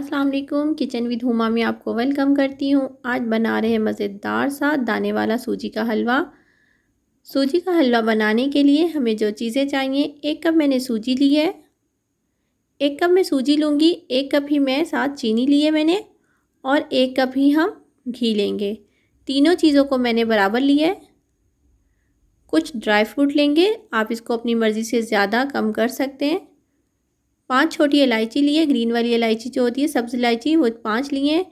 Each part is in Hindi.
अस्सलाम वालेकुम। किचन विद हुमा में आपको वेलकम करती हूँ। आज बना रहे हैं मज़ेदार सा दाने वाला सूजी का हलवा। सूजी का हलवा बनाने के लिए हमें जो चीज़ें चाहिए, 1 कप मैंने सूजी ली है। 1 कप मैं सूजी लूँगी, 1 कप ही मैं साथ चीनी ली है मैंने, और 1 कप ही हम घी लेंगे। तीनों चीज़ों को मैंने बराबर लिया है। कुछ ड्राई फ्रूट लेंगे, आप इसको अपनी मर्ज़ी से ज़्यादा कम कर सकते हैं। 5 छोटी इलायची ली है, ग्रीन वाली इलायची जो होती है, सब्ज़ इलायची, वो 5 लिए हैं।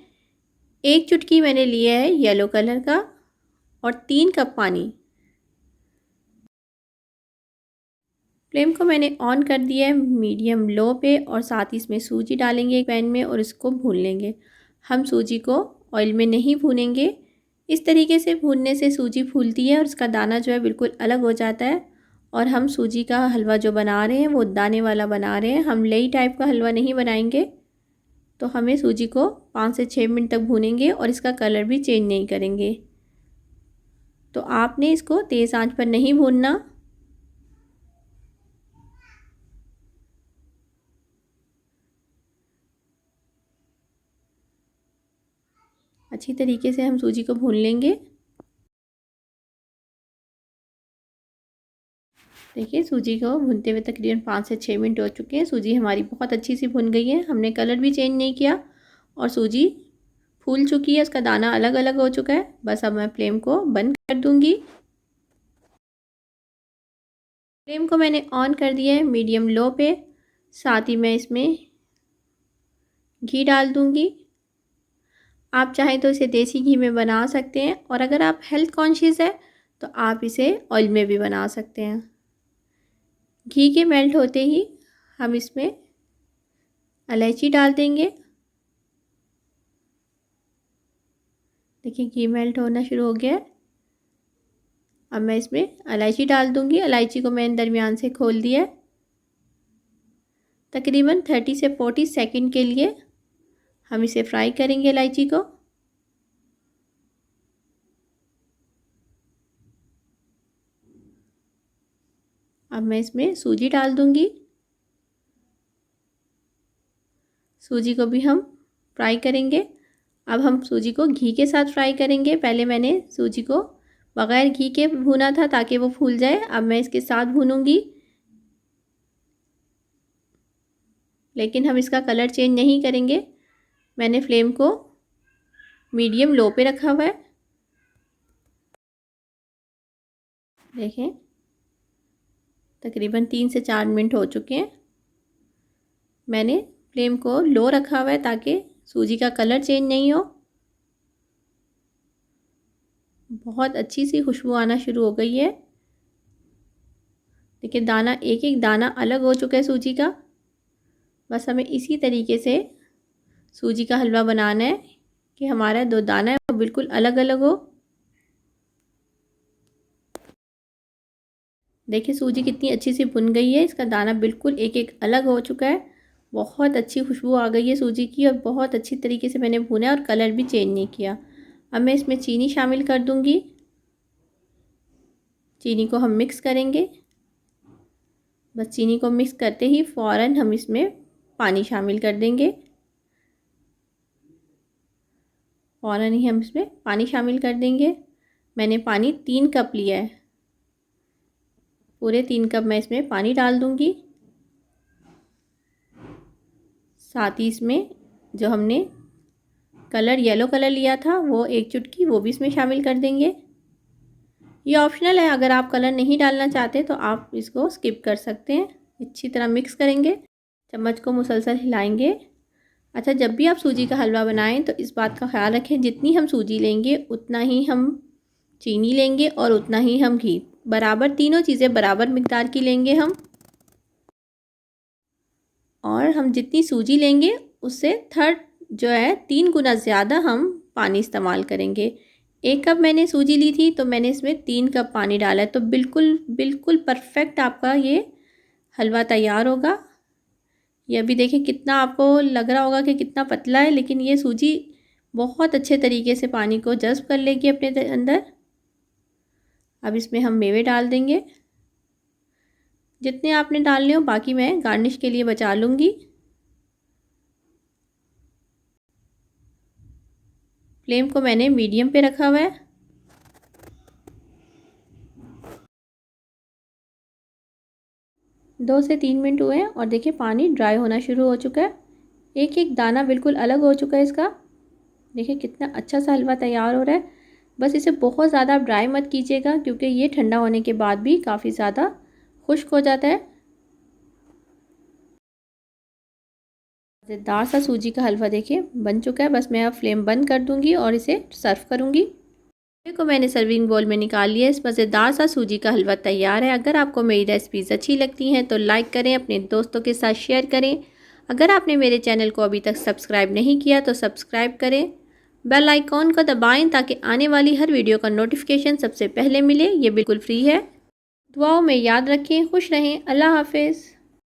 1 चुटकी मैंने लिया है येलो कलर का, और 3 कप पानी। फ्लेम को मैंने ऑन कर दिया है मीडियम लो पे, और साथ ही इसमें सूजी डालेंगे एक पैन में और इसको भून लेंगे। हम सूजी को ऑयल में नहीं भूनेंगे। इस तरीके से भूनने से सूजी फूलती है और इसका दाना जो है बिल्कुल अलग हो जाता है। और हम सूजी का हलवा जो बना रहे हैं वो दाने वाला बना रहे हैं, हम लेई टाइप का हलवा नहीं बनाएंगे। तो हमें सूजी को 5 से 6 मिनट तक भूनेंगे और इसका कलर भी चेंज नहीं करेंगे। तो आपने इसको तेज़ आंच पर नहीं भूनना। अच्छी तरीके से हम सूजी को भून लेंगे। देखिए सूजी को भूनते हुए तकरीबन 5 से 6 मिनट हो चुके हैं। सूजी हमारी बहुत अच्छी सी भुन गई है, हमने कलर भी चेंज नहीं किया और सूजी फूल चुकी है, उसका दाना अलग अलग हो चुका है। बस अब मैं फ्लेम को बंद कर दूंगी। फ्लेम को मैंने ऑन कर दिया है मीडियम लो पे। साथ ही मैं इसमें घी डाल दूंगी। आप चाहें तो इसे देसी घी में बना सकते हैं, और अगर आप हेल्थ कॉन्शियस है तो आप इसे ऑयल में भी बना सकते हैं। घी के मेल्ट होते ही हम इसमें इलायची डाल देंगे। देखिए घी मेल्ट होना शुरू हो गया है। अब मैं इसमें इलायची डाल दूंगी। इलायची को मैंने दरमियान से खोल दिया है। तकरीबन 30 से 40 सेकंड के लिए हम इसे फ्राई करेंगे इलायची को। अब मैं इसमें सूजी डाल दूंगी। सूजी को भी हम फ्राई करेंगे। अब हम सूजी को घी के साथ फ्राई करेंगे। पहले मैंने सूजी को बग़ैर घी के भूना था ताकि वो फूल जाए। अब मैं इसके साथ भूनूंगी, लेकिन हम इसका कलर चेंज नहीं करेंगे। मैंने फ्लेम को मीडियम लो पे रखा हुआ है। देखें तकरीबन 3 से 4 मिनट हो चुके हैं। मैंने फ्लेम को लो रखा हुआ है ताकि सूजी का कलर चेंज नहीं हो। बहुत अच्छी सी खुशबू आना शुरू हो गई है। देखिए दाना, एक एक दाना अलग हो चुका है सूजी का। बस हमें इसी तरीके से सूजी का हलवा बनाना है कि हमारा दो दाना है वो बिल्कुल अलग अलग हो। देखिए सूजी कितनी अच्छी सी भुन गई है, इसका दाना बिल्कुल एक एक अलग हो चुका है। बहुत अच्छी खुशबू आ गई है सूजी की, और बहुत अच्छी तरीके से मैंने भुना है और कलर भी चेंज नहीं किया। अब मैं इसमें चीनी शामिल कर दूंगी। चीनी को हम मिक्स करेंगे। बस चीनी को मिक्स करते ही फ़ौरन हम इसमें पानी शामिल कर देंगे। फ़ौरन ही हम इसमें पानी शामिल कर देंगे। मैंने पानी 3 कप लिया है, पूरे 3 कप मैं इसमें पानी डाल दूंगी। साथ ही इसमें जो हमने कलर येलो कलर लिया था वो 1 चुटकी वो भी इसमें शामिल कर देंगे। ये ऑप्शनल है, अगर आप कलर नहीं डालना चाहते तो आप इसको स्किप कर सकते हैं। अच्छी तरह मिक्स करेंगे, चम्मच को मुसलसल हिलाएंगे। अच्छा, जब भी आप सूजी का हलवा बनाएं तो इस बात का ख्याल रखें, जितनी हम सूजी लेंगे उतना ही हम चीनी लेंगे और उतना ही हम घी, बराबर तीनों चीज़ें बराबर मिकदार की लेंगे हम। और हम जितनी सूजी लेंगे उससे थर्ड जो है 3 गुना ज़्यादा हम पानी इस्तेमाल करेंगे। 1 कप मैंने सूजी ली थी तो मैंने इसमें 3 कप पानी डाला है। तो बिल्कुल बिल्कुल परफेक्ट आपका ये हलवा तैयार होगा। ये अभी देखिए कितना आपको लग रहा होगा कि कितना पतला है, लेकिन ये सूजी बहुत अच्छे तरीके से पानी को जज़्ब कर लेगी अपने अंदर। अब इसमें हम मेवे डाल देंगे, जितने आपने डालने हो, बाकी मैं गार्निश के लिए बचा लूँगी। फ्लेम को मैंने मीडियम पे रखा हुआ है। दो से 3 मिनट हुए हैं और देखिए पानी ड्राई होना शुरू हो चुका है। एक एक दाना बिल्कुल अलग हो चुका है इसका। देखिए कितना अच्छा सा हलवा तैयार हो रहा है। बस इसे बहुत ज़्यादा ड्राई मत कीजिएगा क्योंकि ये ठंडा होने के बाद भी काफ़ी ज़्यादा खुश्क हो जाता है। मज़ेदार सा सूजी का हलवा देखिए बन चुका है। बस मैं अब फ्लेम बंद कर दूंगी और इसे सर्व करूंगी। को मैंने सर्विंग बोल में निकाल लिया। इस मज़ेदार सा सूजी का हलवा तैयार है। अगर आपको मेरी रेसिपीज़ अच्छी लगती हैं तो लाइक करें, अपने दोस्तों के साथ शेयर करें। अगर आपने मेरे चैनल को अभी तक सब्सक्राइब नहीं किया तो सब्सक्राइब करें, बेल आइकॉन को दबाएं ताकि आने वाली हर वीडियो का नोटिफिकेशन सबसे पहले मिले। ये बिल्कुल फ्री है। दुआओं में याद रखें, खुश रहें। अल्लाह हाफिज़।